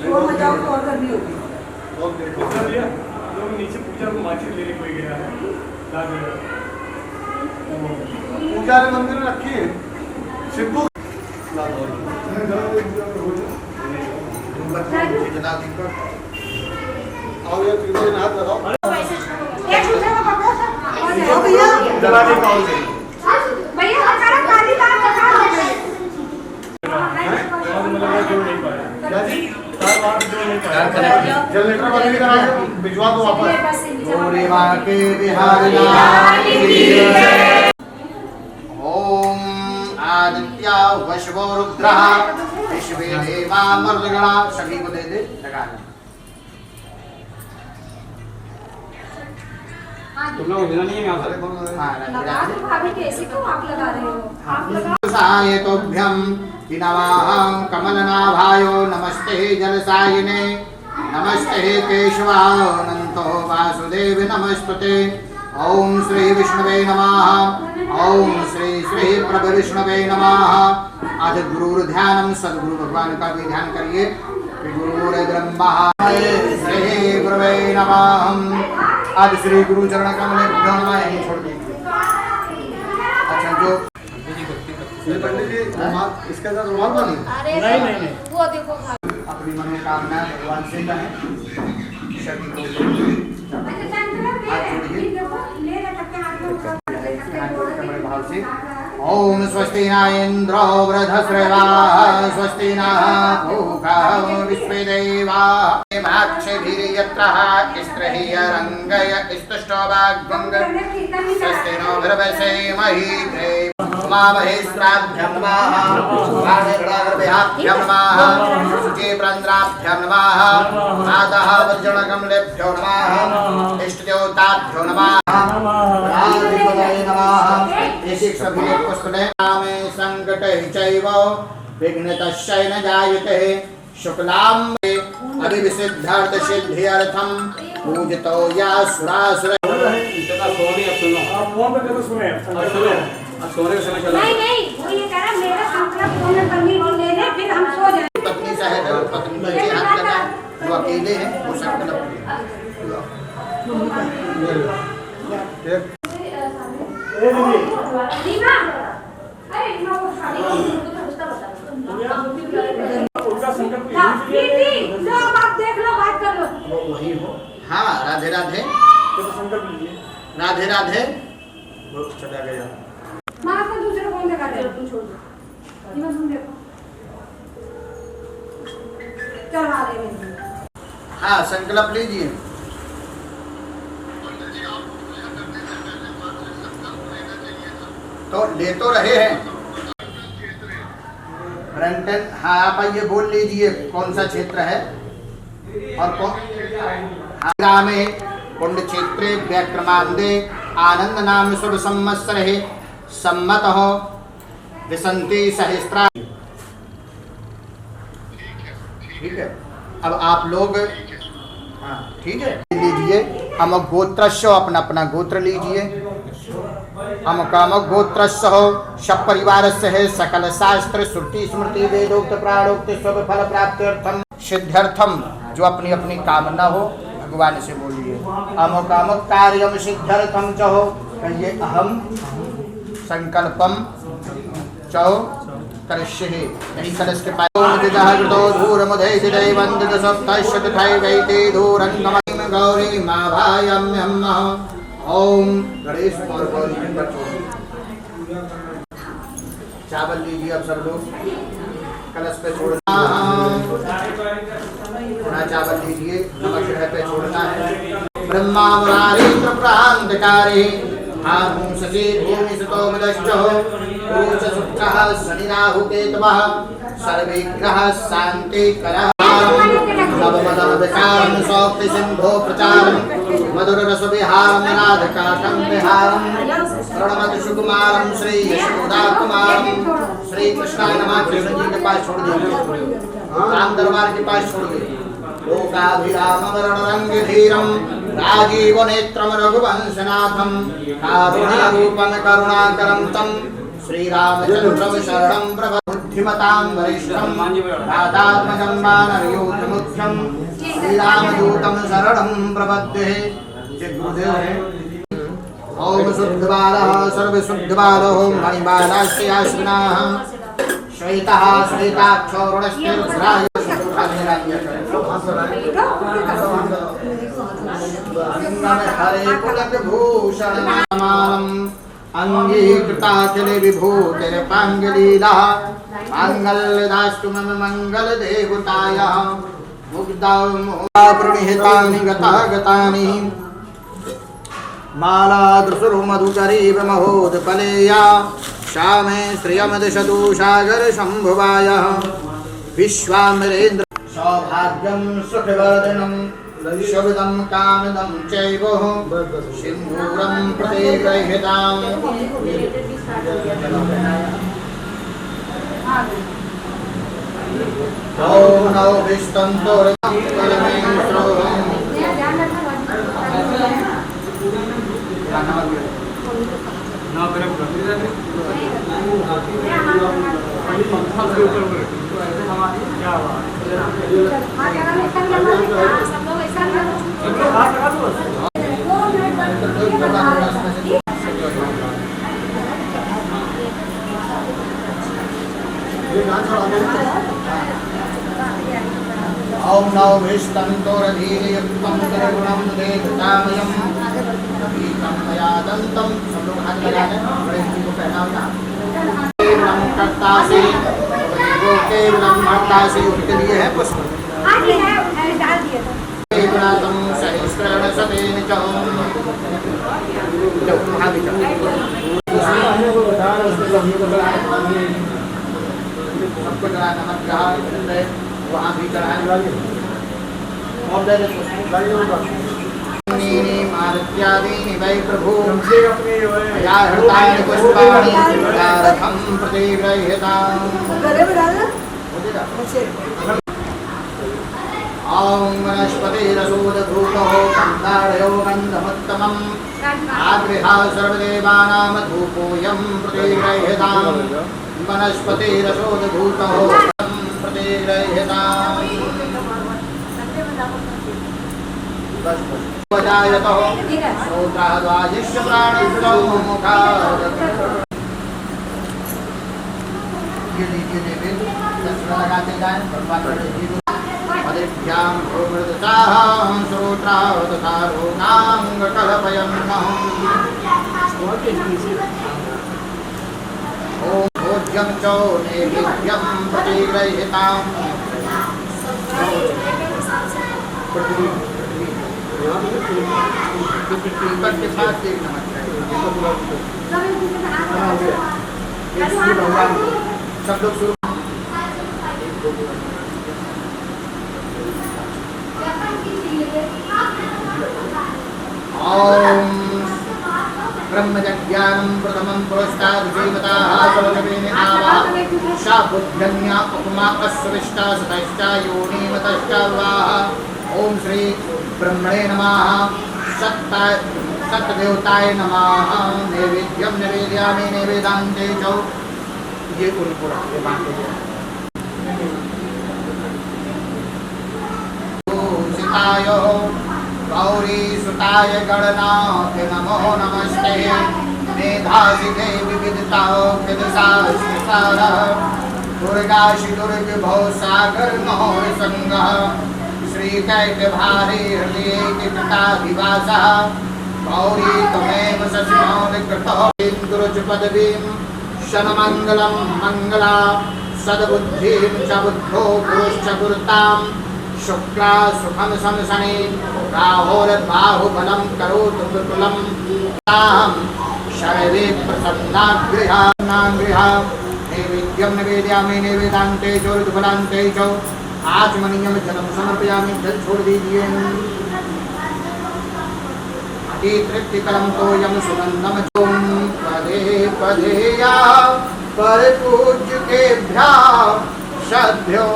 वो मजाक तो और करनी होगी। लोग नीचे पूजा को माचिस लेने कोई गया है पूजा वाले मंदिर में रखी है सिद्धू आओ यार तीन हाथ लगाओ भैया हमारा खाली बात बता जनरेटर वाले भी भिजवा दो वापस ओम आदित्य वशवो रुद्र विश्वे देवा मर्दगणा सभी को दे दे लगा ले। तुम लोग लेना नहीं है यहाँ से लगा दो भाभी कैसे क्यों आप लगा रहे हो आप लगा सायतोभ्यं नमः कमलनाभायो नमस्ते जलसायिने नमस्ते केशवानंतो वासुदेव नमस्तुते। ओम श्री विष्णवे नमः ओम श्री श्री प्रभु विष्णवे नमः। आज गुरु ध्यानम सद्गुरु भगवान का भी ध्यान करिए। गुरु ब्रह्मा श्री गुरुवे नमः। आज श्री गुरु चरण कमलेभ्यो नमः यहीं छोड़ दीजिए। अच्छा जो पंडित जी इसके साथ रुमाल वाली नहीं वो देखो अपनी मनोकामना भगवान से कहें शक्ति को भाव से। ओम स्वस्ति न इंद्रो वृद्धश्रवा स्वस्ति न पूषा विश्वदेवा माक्षभिर्यत्रः स्त्रियरङ्गय स्तुष्टवाग्भङ्ग स्वस्ति नो भर्वसेमहि उमामहे श्राद्धं नमः वाणिर्गर्भ्याभ्यं नमः शुचे प्रन्द्राभ्यं नमः मातः वज्रणकमलेभ्यो नमः इष्टदेवताभ्यो नमः राधिपतये नमः। पुष्पने संकटे चैव विघ्नतश्चै न जायते शुक्लाम्बे अभिविसिद्धार्थ सिद्ध्यर्थं पूजितो या सुरासुर। फोन पे तो सुने सोने का समय चला नहीं वो ये कह रहा मेरा संकल्प फोन में करनी हो लेने फिर हम सो जाए। पत्नी चाहे तो पत्नी बच्चे हाथ लगाए जो अकेले हैं वो संकल्प रीमा अरे रीमा वो साड़ी तो उसका बता उनका संकल्प लो आप देख लो बात कर लो वही हो। हाँ राधे राधे तो संकल्प लीजिए राधे राधे। चला गया मां को दूसरा फोन लगा दे तुम छोड़ दो रीमा सुन देखो चल आ रहे हाँ संकल्प लीजिए। तो ले तो रहे हैं ब्रंटन। हाँ आप ये बोल लीजिए कौन सा क्षेत्र है और कौन ग्रामे कुंड क्षेत्रे व्याक्रमांदे आनंद नाम शुभ संवत्सरे सम्मत हो विसंति सहस्त्रा। ठीक है अब आप लोग हाँ ठीक है लीजिए। हम गोत्रस्य अपना अपना गोत्र लीजिए। हम काम गोत्रस्य हो सब परिवार से है सकल शास्त्र श्रुति स्मृति वेदोक्त प्राणोक्त सब फल प्राप्त्यर्थम सिद्ध्यर्थम जो अपनी अपनी कामना हो भगवान से बोलिए। अम काम कार्यम सिद्ध्यर्थम च हो कहिए अहम संकल्पम चो करिष्ये। यही कलश के पास गौरी माँ भायम्यम ओम गणेश और गौरी चावल लीजिए। अब सब लोग कलश पे छोड़ना थोड़ा चावल लीजिए। नमक ग्रह पे छोड़ना है। ब्रह्मा मुरारी प्रांतकारी आहुं शशि भूमि सुतो मदश्चो रोच सुखः शनि राहु केतवः सर्वे ग्रह शांति करः नवमदः विकारं सौक्ति सिंधो प्रचारं मधुर रस विहारं राधिकाटं विहारं प्रणमत सुकुमारं श्री यशोदा कुमारं श्री कृष्णाय नमः। कृष्ण जी के पास छोड़ दीजिए। राम दरबार के पास छोड़ दीजिए। लोकाभिराम वरण रंग धीरं राजीव नेत्रं रघुवंशनाथं कारुण्यारूपं करुणाकरं तं श्रीरामचन्द्रं शरणं प्रबुद्ध बुद्धिमतां वरिष्ठं दातात्मजं वानरयोधमुख्यं श्रीरामदूतं शरणं प्रपद्ये। जय गुरुदेव। ओम शुद्धबालः सर्वशुद्धबालो मणिबालास्य आश्विनाः श्वेतः श्वेताक्षो ऋणश्चेरुद्राय हरे पुलकभूषणमालम् अंगीकृताखिले विभूतिर्पाङ्गलीला माङ्गल्यदास्तु मम मङ्गलदेवतायाः मुग्धाप्रणिहितानि गतानि मालादृशुर्मधुकरीव महोदफलेया श्यामे श्रियमदिशतु सागरशम्भुवायः विश्वामिरेन्द्र सौभाग्यं सुखवर्धनं शुभदं कामदं चैव सिंदूरं प्रतिगृह्यताम्। ॐ नौ विष्टन्तोर्मेन्द्रो ना मेरा क्या ओम नौ विष्टन्तोरधीरयुक्तं त्रिगुणं देवतामयं गीतं मया दन्तं। सब लोग हाथ लगा लें, बड़े जी को पहनाओ। केवलं कर्तासि वो केवलं भर्तासि उनके लिए है पुष्प। केवलं सहस्रेण शतेन च जो हाथ भी सबको चढ़ा नमस्कार वहाँ भी चढ़ाने वाले मारुत्यादीनि वै प्रभु या हृतानि पुष्पाणि रथं प्रतिगृह्यताम्। ॐ वनस्पतिरसूदधूतो गन्धाढ्यो गन्धमुत्तमम् आगृहा सर्वदेवानां धूपोऽयं प्रतिगृह्यताम्। वनस्पतिरसूदधूतो प्रतिगृह्यताम्। वजायतो श्रोत्राद्वाजिष्य प्राणिभ्यो मुखात्। ये लीजिए देवी दक्षिणा लगाते जाएं भगवान पदेभ्यां भूमृदसाः श्रोत्रावतारोगाङ्गकल्पयन्नः। ॐ भोज्यं च नैवेद्यं प्रतिगृह्यताम्। के साथ एक नमस्कार सब लोग शुरू। ओम ब्रह्मज्ञानं प्रथमं पुरस्ताद् जीवताः सर्ववेदिनाः शाबुद्धन्या उपमा अस्विष्टा सतश्च योनिमतश्च वाः। ओम श्री ब्रह्मणे नमः सत्यदेवताय नमः। नैवेद्यं निवेदयामि नैवेदान्ते च ये पूरा ये बांट सीताय गौरी सुताय गणनाथ नमो नमस्ते। मेधासि देवी विदिताः दुर्गाशि दुर्गभो सागर महोर संगः श्रीकैटभारी हृदये कृताधिवासः। गौरी त्वमेव शशिमौलिकृतो इन्द्रुजपदवीं शनमङ्गलं मङ्गला सद्बुद्धिं च बुद्धो पुरुश्च गुरुतां शुक्ला सुखं शंसने राहोर्बाहुबलं करोतु विपुलं तां शरवे प्रसन्नागृहा नैवेद्यं निवेदयामि नैवेदान्ते च ऋतुफलान्ते च आचमनीयं जलं समर्पयामि। जल छोड़ दीजिए। तृप्तिकरं तोयं सुगन्धं चों पदे पदेया पर पूज्य केभ्यः श्रद्धयो।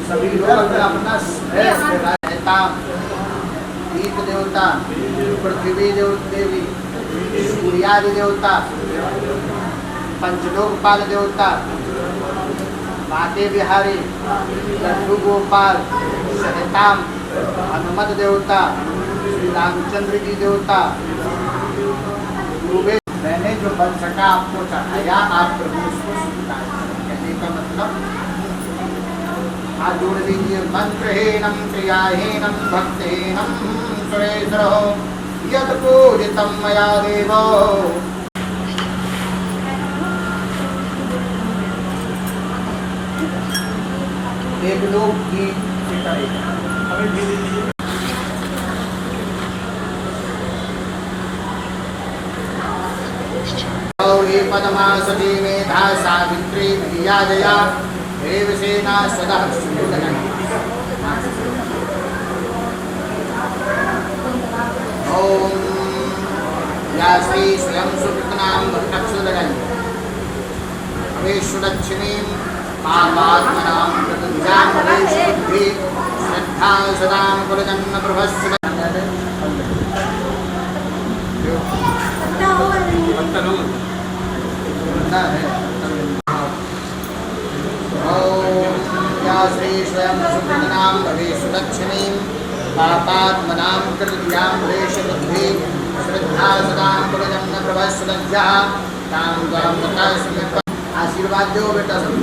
सभी लोग अपना श्रेष्ठ देवता पृथ्वी देवी, सूर्यादि देवता, पंचलोकपाल देवता, बाके बिहारी, लड्डू गोपाल, सहिताम, हनुमत देवता, श्री रामचंद्र जी देवता, मैंने जो बन सका आपको चढ़ाया, आप प्रभु उसको स्वीकार करें। कहने का मतलब हाथ जोड़ लीजिए। मंत्रहीनम क्रियाहीनम भक्तिहीनम सुरेश्वरो यद पूजितम मया देवो। एक लोग गीत हमें भी दीजिए। गौरी पद्मा सती मेधा सावित्री प्रिया जया देवसेना सदा सुयोधन। ओम या श्री स्वयं सुकृतनाम भक्तक्षुदगन अवेशुलक्ष्मीं पापात्मनां प्रतुजां शुद्धि श्रद्धा सदां कुलजन्म प्रभस्व। श्री स्वयं सुकृतनां भवेशुलक्ष्मीं पापात्मनां कृतधियां भवेशबुद्धि श्रद्धा सदां कुलजन्म प्रभस्वलज्जा तां त्वां तथा समर्पयामि। आशीर्वाद दो बेटा सब।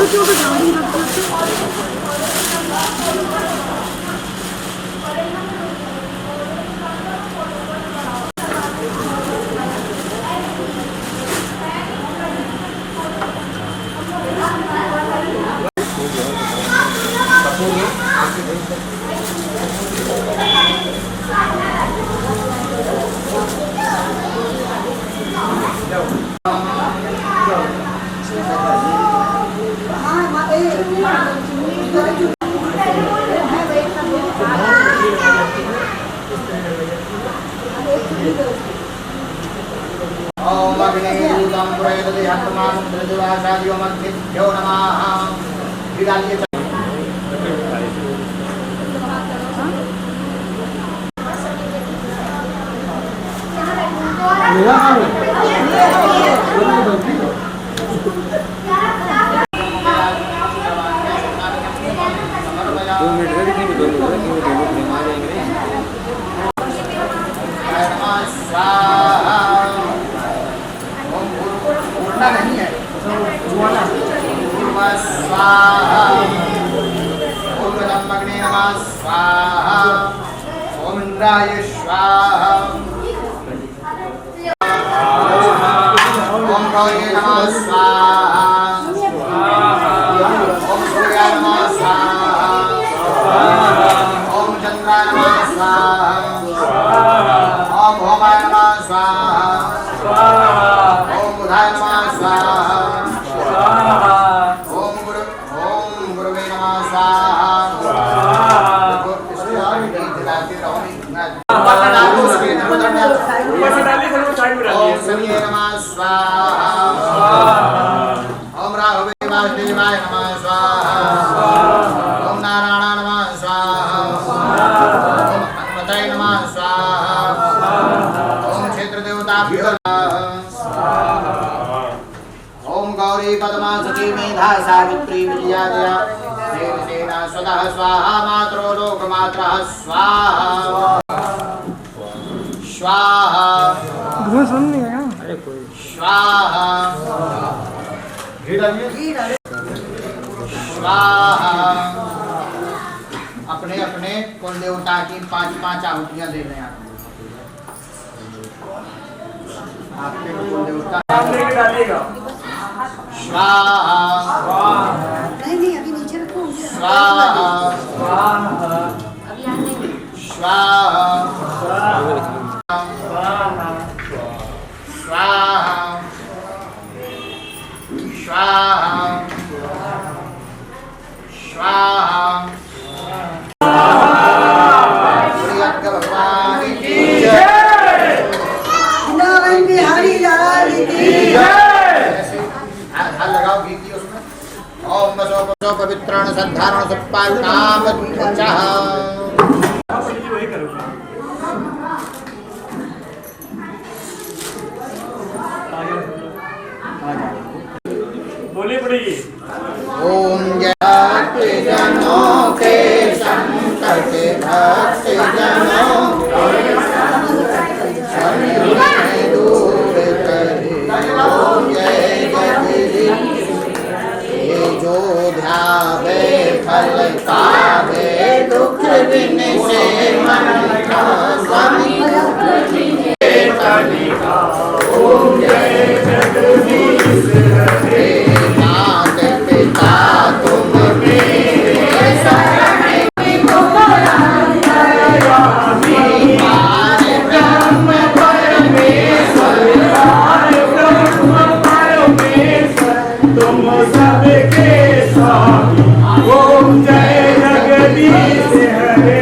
이쪽으로 나오는 것 같아. ओम अग्निरूपं पुरयति हनुमान् प्रज्वासादियो मध्यभ्यो नमः। विदालिए नहीं है स्वाहा। ओम ब्रह्मग्ने नमः स्वाहा। ओम इंद्राय स्वाहा। ओम गौरी नमः स्वाहा। ओम सूर्याय नमः स्वाहा। ओम चंद्राय नमः स्वाहा। ओम भौमाय नमः स्वाहा। ओम बुधाय नमः स्वाहा। ओम गुरुवे नमः स्वाहा। ओम शनिये नमः स्वाहा। ओम राहुवे वासुदेवाय नमः स्वाहा। ओम नारायणाय नमः स्वाहा। ओम हनुमते नमः स्वाहा। ओम क्षेत्र देवताभ्यो गौरी पद्मा सती मेधा सावित्री विजया जया देवसेना स्वतः स्वाहा। मात्रो लोकमात्रः स्वाहा स्वाहा स्वाहा स्वाहा। अपने अपने कुल देवता की 5-5 आहुतियां दे रहे हैं आपके कुल देवता। स्वाहा नहीं अभी नीचे रखो। स्वाहा स्वाहा स्वाहा स्वाहा स्वाहा। भगवान पवित्रण सद्धारण सत्पाल काम ध्वजः बोले पड़ेगी। ओम भक्त जनों के संकट भक्त जनों दूर करे। ओम जय जगदीश ये जो ध्यावे फल पावे दुख बिन से मन का स्वामी ओम जय जगदीश नाथ पिता तुम मेरे शरण ब्रह्म परमेश्वर तुम सबके स्वामी। ओम जय जगदीश हरे।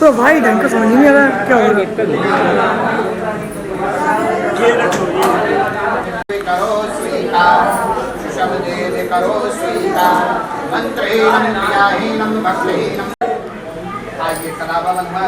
तो भाई ढंग का समझ नहीं आ रहा क्या हो रहा है। करो स्वीकार शब्देव करो स्वीकार मंत्रेण क्रियाहीनं भक्तिहीनं आइए कलावा बंधा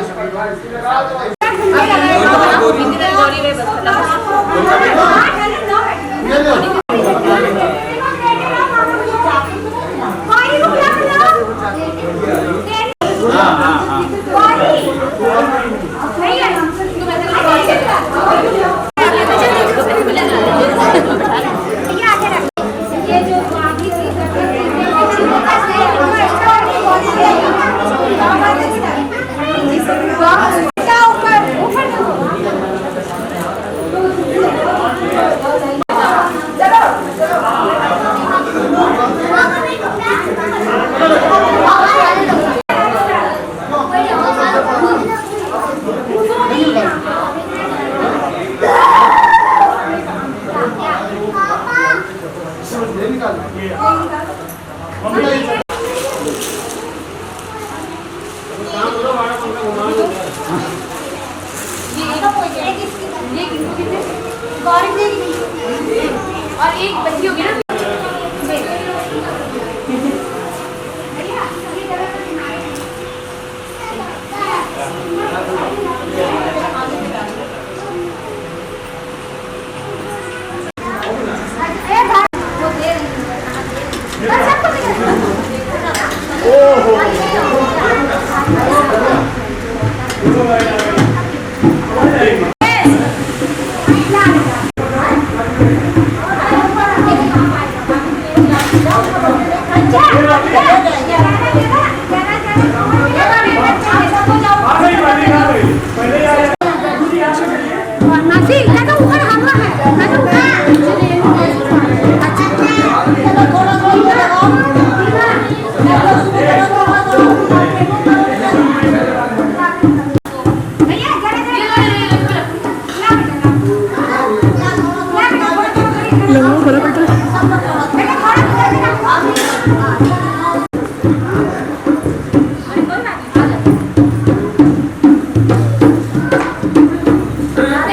और एक बच्ची होगी ना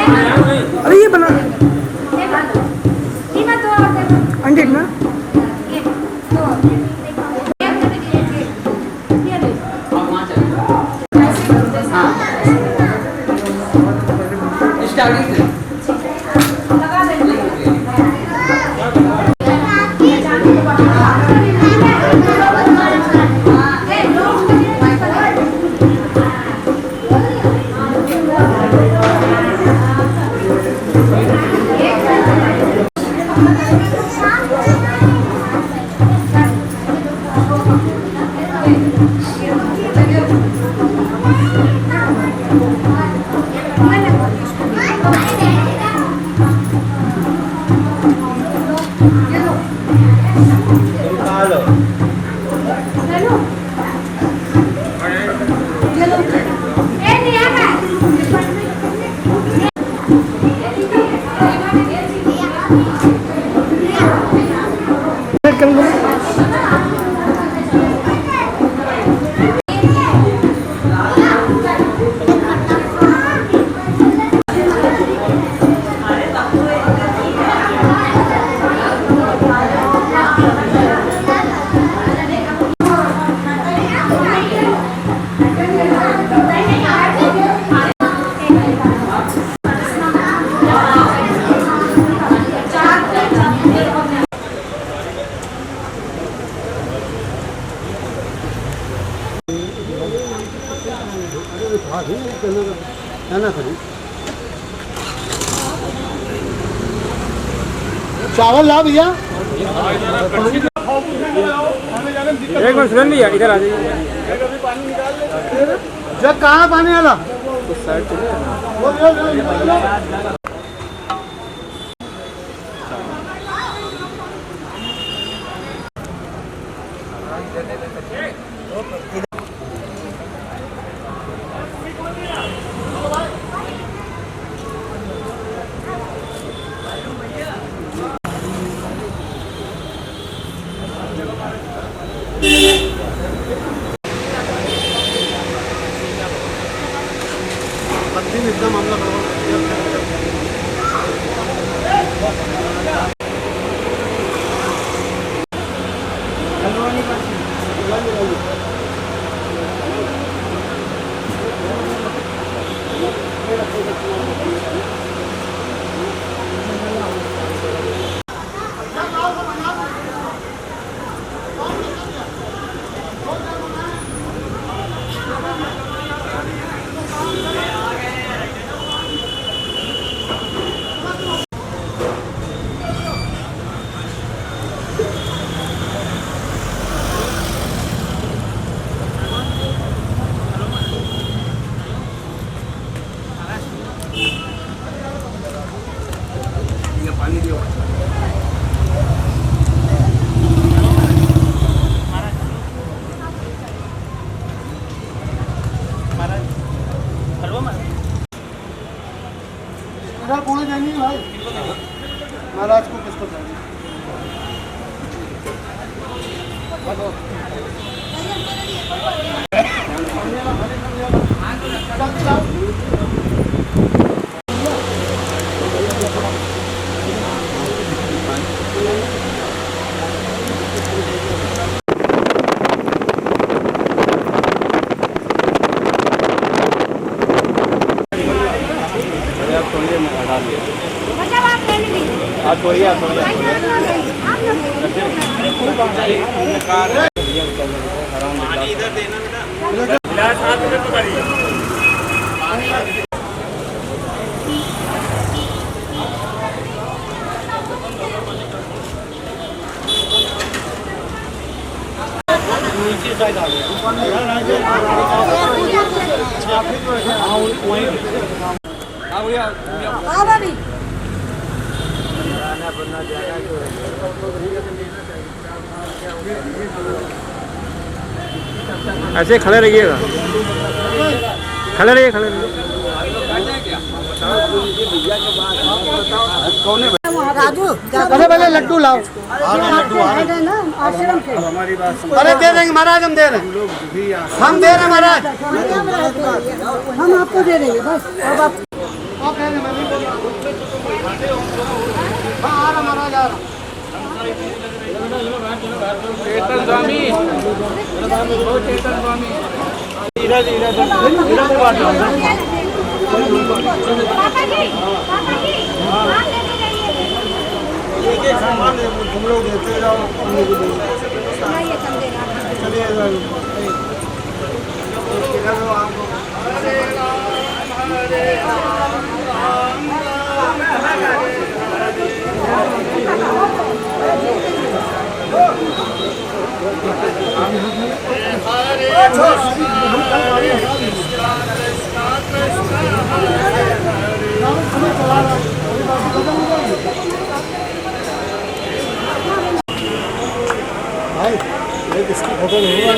अरे ये बना अंडे ना चावल ला भैया। एक मिनट सुन भैया इधर आ जाइए। जब कहाँ पानी वाला उस साइड चलिए। इतना मामला पूरे जाएंगे भाई। महाराज को किसको चाहिए? ऐसे खड़े रहिएगा, खड़े रहिए, खड़े रहिए। राजू पहले पहले लड्डू लाओ। आश्रम के अरे दे देंगे महाराज, हम दे रहे हैं, हम दे रहे हैं महाराज, हम आपको दे देंगे बस। अब आप कह रहे हैं हाँ आ रहा महाराज आ रहा। चेतन स्वामी, चेतन स्वामी। एक एक सामान तुम लोग देते जाओ। चलिए भाई इसकी फोटो नहीं है।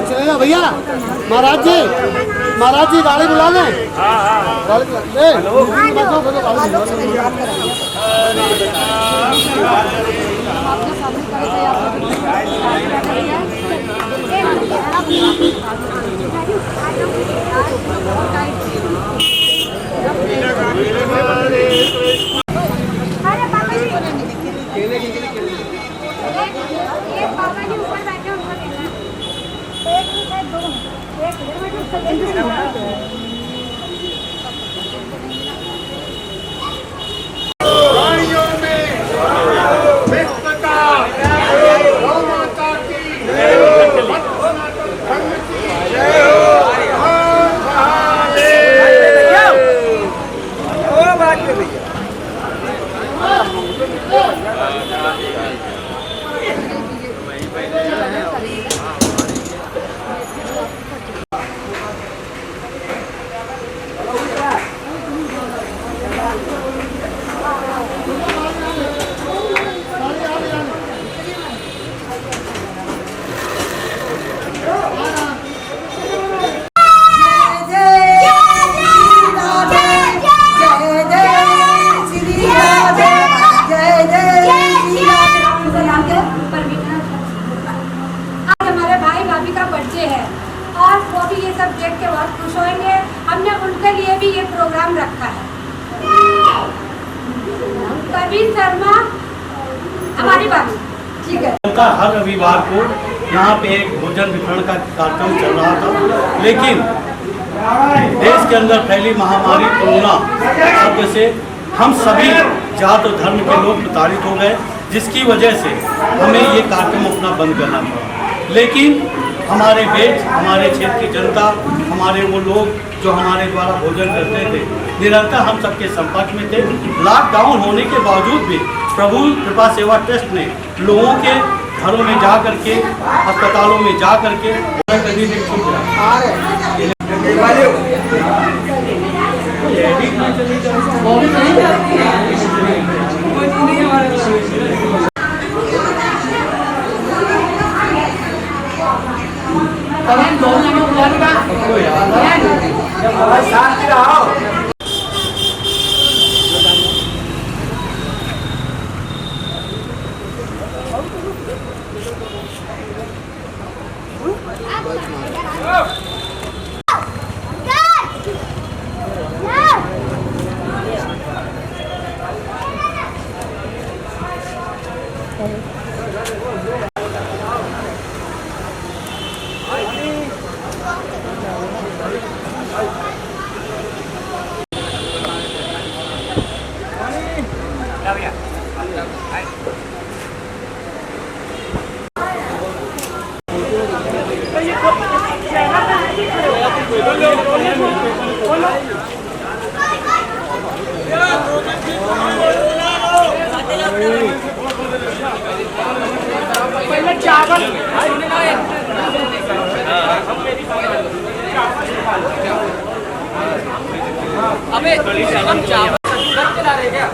चलेगा भैया। महाराज जी गाड़ी बुला लें। गाड़ी रखा है। परवीन शर्मा हमारी बात ठीक है। हर रविवार को यहाँ पे एक भोजन वितरण का कार्यक्रम चल रहा था, लेकिन देश के अंदर फैली महामारी कोरोना शब्द से हम सभी जात और धर्म के लोग प्रताड़ित हो गए, जिसकी वजह से हमें ये कार्यक्रम अपना बंद करना पड़ा। लेकिन हमारे बीच हमारे क्षेत्र की जनता, हमारे वो लोग जो हमारे द्वारा भोजन करते थे, निरंतर हम सबके संपर्क में थे। लॉकडाउन होने के बावजूद भी प्रभु कृपा सेवा ट्रस्ट ने लोगों के घरों में जा करके, अस्पतालों में जा करके अबे हम चावल चला रहे क्या?